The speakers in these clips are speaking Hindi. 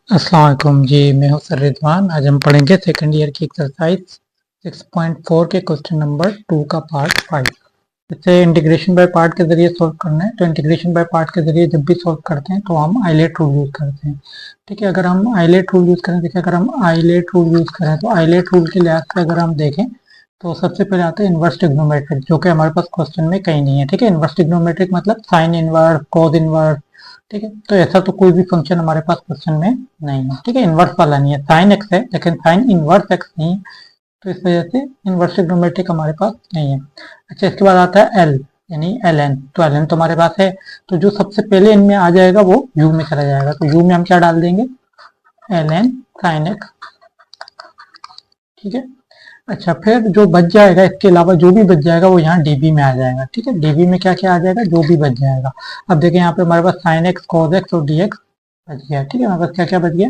अस्सलाम वालेकुम जी। मैं हूं सर रिजवान। आज हम पढ़ेंगे सेकंड ईयर की एक्सरसाइज 6.4 के क्वेश्चन नंबर 2 का पार्ट 5। इसे इंटीग्रेशन बाय पार्ट के जरिए सॉल्व करना है। तो इंटीग्रेशन बाय पार्ट के जरिए जब भी सॉल्व करते हैं तो हम आइलेट रूल यूज करते हैं। ठीक है, अगर हम आइलेट रूल यूज करें, देखिए अगर हम आइलेट रूल यूज करें तो आइलेट रूल के लिहाज से अगर हम देखें तो सबसे पहले आता है इनवर्स ट्रिग्नोमेट्रिक, जो कि हमारे पास क्वेश्चन में कहीं नहीं है। ठीक है, इनवर्स ट्रिग्नोमेट्रिक मतलब साइन इनवर्स, कॉस इनवर्स। ठीक है, तो ऐसा तो कोई भी फंक्शन हमारे पास क्वेश्चन में नहीं है। ठीक है, इनवर्स वाला नहीं है, साइन एक्स है लेकिन साइन इनवर्स एक्स नहीं है, तो इस वजह से इनवर्स ट्रिग्नोमेट्रिक हमारे पास नहीं है। अच्छा, इसके बाद आता है एल यानी एल एन। तो एल एन तो हमारे पास है, तो जो सबसे पहले इनमें आ जाएगा वो यू में चला जाएगा। तो यू में हम क्या डाल देंगे, एल एन साइन एक्स। ठीक है, अच्छा फिर जो बच जाएगा, इसके अलावा जो भी बच जाएगा वो यहाँ डीबी में आ जाएगा। ठीक है, डीबी में क्या क्या आ जाएगा, जो भी बच जाएगा। अब देखिए यहाँ पे हमारे पास साइन एक्स, कॉस एक्स और डी एक्स बच गया। ठीक है, हमारे पास क्या क्या बच गया,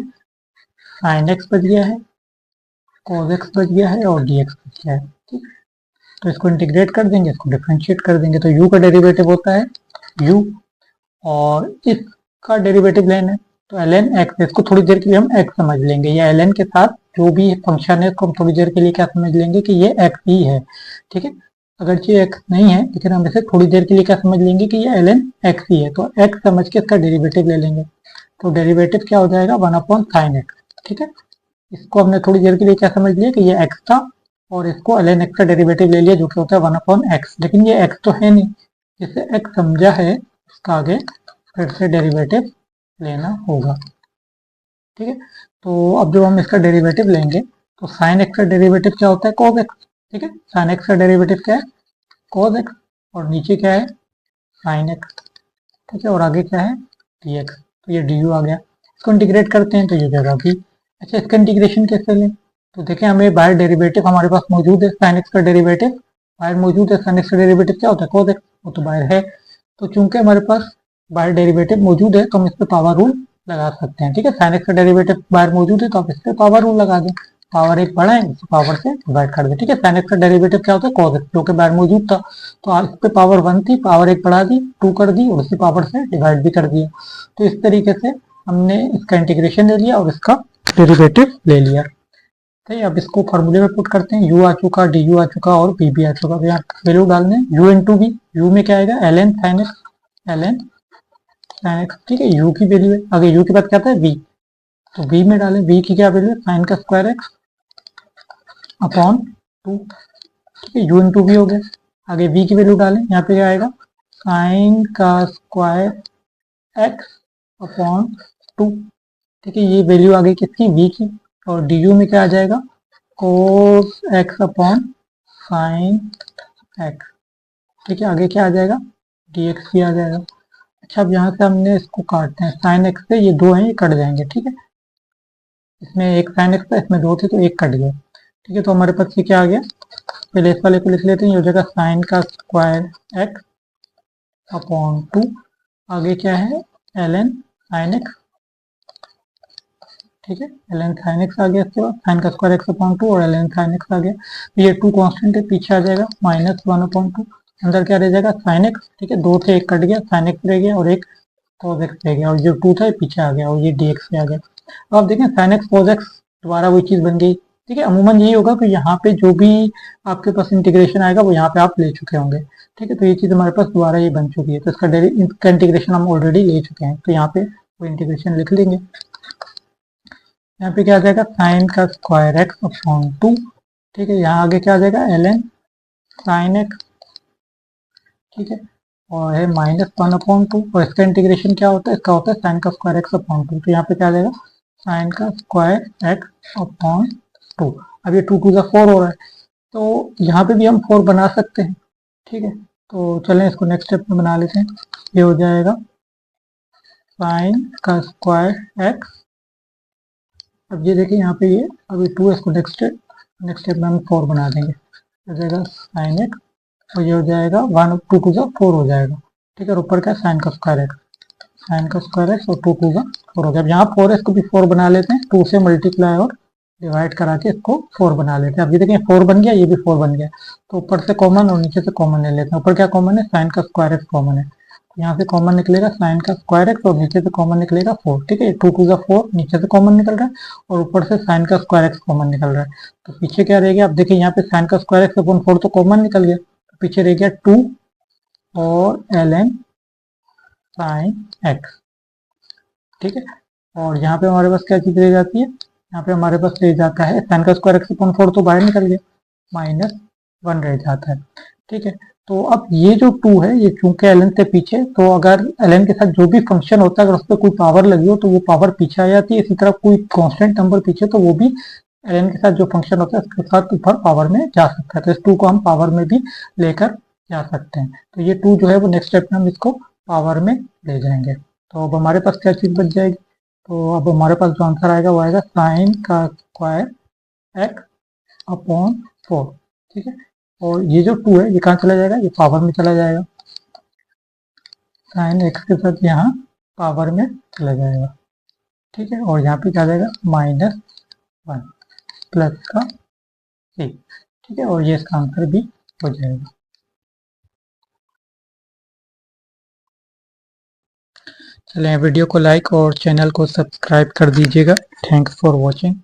साइन एक्स बच गया है, कॉस एक्स बच गया है और डी एक्स बच गया है। ठीक, तो इसको इंटीग्रेट कर देंगे, इसको डिफ्रेंशिएट कर देंगे। तो u का डेरिवेटिव होता है u, और इसका डेरिवेटिव लेना है तो एल एन एक्स। इसको थोड़ी देर के लिए हम एक्स समझ लेंगे, या एल एन के साथ जो भी फंक्शन है इसको हम थोड़ी देर के लिए क्या समझ लेंगे कि ये एक्स ही है। ठीक है, अगर ये एक्स नहीं है लेकिन हम इसे थोड़ी देर के लिए क्या समझ लेंगे कि ये एल एन एक्स ही है, तो एक्स समझ के इसका डेरिवेटिव ले लेंगे। तो डेरिवेटिव क्या हो जाएगा, 1/sin x। ठीक है, इसको हमने थोड़ी देर के लिए क्या समझ लिया कि ये x था, और इसको ln x का डेरिवेटिव ले लिया जो कि होता है 1/x। लेकिन ये x तो है नहीं, जिसे x समझा है उसका आगे फिर से डेरिवेटिव लेना होगा। ठीक है, तो अब जब हम इसका डेरिवेटिव लेंगे तो sin x का डेरिवेटिव क्या होता है, cos x। ठीक है, sin x का डेरिवेटिव क्या है, cos x, और नीचे क्या है, sin x। ठीक है, और आगे क्या है, dx। तो ये du आ गया। इसको इंटीग्रेट करते हैं तो ये जगह भी। अच्छा, इसका इंटीग्रेशन कैसे लें, तो देखें हमें बाहर डेरिवेटिव हमारे पास मौजूद है, साइन एक्स का डेरिवेटिव बाहर मौजूद है। साइन एक्स का डेरिवेटिव क्या होता है, cos x, वो तो बाहर है। तो चूंकि हमारे पास बाहर डेरिवेटिव मौजूद है तो हम इस पे पावर रूल लगा सकते हैं। ठीक है, साइन एक्स का डेरिवेटिव बाहर मौजूद है तो आप इस पे पावर रूल लगा दें। पावर एक बड़ा है, इसे पावर से डिवाइड कर दें। ठीक है, साइन एक्स का डेरिवेटिव क्या होता है, cos x, जो कि बाहर मौजूद था। तो आप इस पे पावर 1 थी, पावर एक बढ़ा दी, 2 कर दी, और उसी पावर से डिवाइड भी कर दिया। तो इस तरीके से हमने इसका इंटीग्रेशन ले लिया और इसका डेरिवेटिव ले लिया। सही, अब इसको फॉर्मूले में पुट करते हैं। u आ चुका, डी यू आ चुका और बी भी आ चुका। अब यहाँ वैल्यू डालने u इंटू बी। यू में क्या आएगा, L N sine x, L N sine x. ठीक है, u की वैल्यू है, आगे u के बाद क्या आता है v, तो v में डालें। v की क्या वैल्यू है, साइन का स्क्वायर एक्स अपॉन 2। ठीक है, u इंटू वी हो गया। आगे v की वैल्यू डालें, यहाँ पे क्या आएगा, साइन का स्क्वायर एक्स अपॉन 2। ठीक है, ये वैल्यू आ गई किसकी, v की। और du में क्या आ जाएगा, cos x upon sine x. ठीक है, आगे क्या आ जाएगा, dx भी आ जाएगा। अच्छा, अब यहाँ से हमने इसको काटते हैं, साइन एक्स से ये दो हैं ये कट जाएंगे। ठीक है, इसमें एक साइन एक्स था, इसमें दो थे तो एक कट गया। ठीक है, तो हमारे पास ये क्या आ गया, पहले इस वाले को लिख लेते हैं, ये हो जाएगा साइन का स्क्वायर एक्स अपॉन 2। आगे क्या है, एल एन साइन एक्स। ठीक है, एल एन साइन एक्स आ गया, इसके बाद साइन का स्क्वायर एक्स अपॉन 2 और एल एन साइन एक्स आ गया। ये 2 कांस्टेंट है, पीछे आ जाएगा -1/2, अंदर क्या रह जाएगा, साइन एक्स। ठीक है, दो थे एक कट गया, साइन एक्स रह गया और एक cos x रह गया, और जो 2 था ये पीछे आ गया और ये dx पे आ गया। अब आप देखें साइन एक्स cos x दोबारा वही चीज बन गई। ठीक है, अमूमन यही होगा कि यहाँ पे जो भी आपके पास इंटीग्रेशन आएगा वो यहाँ पे आप ले चुके होंगे। ठीक है, तो ये चीज हमारे पास दोबारा ये बन चुकी है, तो इसका इंटीग्रेशन हम ऑलरेडी ले चुके हैं, तो यहाँ पे वो इंटीग्रेशन लिख लेंगे। यहाँ पे क्या आ जाएगा, साइन का स्क्वायर एक्स अपॉन 2। ठीक है, यहाँ आगे क्या आ जाएगा, एल एन साइन एक्स। ठीक है, और है -1/2, और इसका इंटीग्रेशन क्या होता है, इसका होता है साइन का स्क्वायर एक्स अपॉन 2। तो यहाँ पे क्या आ जाएगा, साइन का स्क्वायर एक्स अपॉन 2। अब ये 2 2 का 4 हो रहा है, तो यहाँ पे भी हम 4 बना सकते हैं। ठीक है, तो चलें इसको नेक्स्ट स्टेप में बना लेते हैं। ये हो जाएगा साइन का स्क्वायर एक्स। अब ये देखिए यहाँ पे ये अभी 2 है, इसको नेक्स्ट स्टेप में हम 4 बना देंगे। हो जाएगा साइन एक्स, और ये हो जाएगा 1 2 2 का 4 हो जाएगा। ठीक है, और ऊपर का साइन का स्क्वायर एक्स, साइन का स्क्वायर एक्स और 2 2 का 4 हो गया। अब यहाँ 4 है, इसको भी 4 बना लेते हैं, 2 से मल्टीप्लाई और डिवाइड करा के इसको 4 बना लेते हैं। अब ये देखें 4 बन गया, ये भी 4 बन गया, तो ऊपर से कॉमन और नीचे से कॉमन ले लेते हैं। ऊपर क्या कॉमन है, साइन का स्क्वायर एक्स कॉमन है, यहाँ से कॉमन निकलेगा साइन का स्क्वायर एक्स और नीचे से कॉमन निकलेगा 4, ठीक है। 2 टू ज़ा 4 नीचे से कॉमन निकल रहा है और ऊपर से साइन का स्क्वायर एक्स कॉमन निकल रहा है। तो पीछे क्या रह गया, आप देखिए यहाँ पे साइन का स्क्वायर एक्स अपॉन 4 तो कॉमन निकल गया, तो पीछे रह गया 2 और ln साइन एक्स, ठीक है। और यहाँ पे हमारे पास क्या चीज रह जाती है, यहाँ पे हमारे पास रह जाता है साइन का स्क्वायर एक्स अपॉन 4 तो बाहर निकल गया, -1 रह जाता है, ठीक है। तो अब ये जो 2 है ये चूंकि ln से पीछे, तो अगर ln के साथ जो भी फंक्शन होता है अगर उस पर कोई पावर लगी हो तो वो पावर पीछे आ जाती है। इसी तरह कोई कांस्टेंट नंबर पीछे तो वो भी ln के साथ जो फंक्शन होता है उसके साथ ऊपर पावर में जा सकता है। तो इस 2 को हम पावर में भी लेकर जा सकते हैं। तो ये 2 जो है वो नेक्स्ट स्टेप में हम इसको पावर में ले जाएंगे। तो अब हमारे पास क्या चीज बच जाएगी, तो अब हमारे पास जो आंसर आएगा वो आएगा साइन का स्क्वायर एक्स अपॉन 4, ठीक है। और ये जो 2 है ये कहाँ चला जाएगा, ये पावर में चला जाएगा, साइन एक्स के साथ यहाँ पावर में चला जाएगा, ठीक है। और यहाँ पे क्या जाएगा -1 प्लस का c, ठीक है। और ये इसका आंसर भी हो जाएगा। चलें वीडियो को लाइक और चैनल को सब्सक्राइब कर दीजिएगा। Thanks for watching.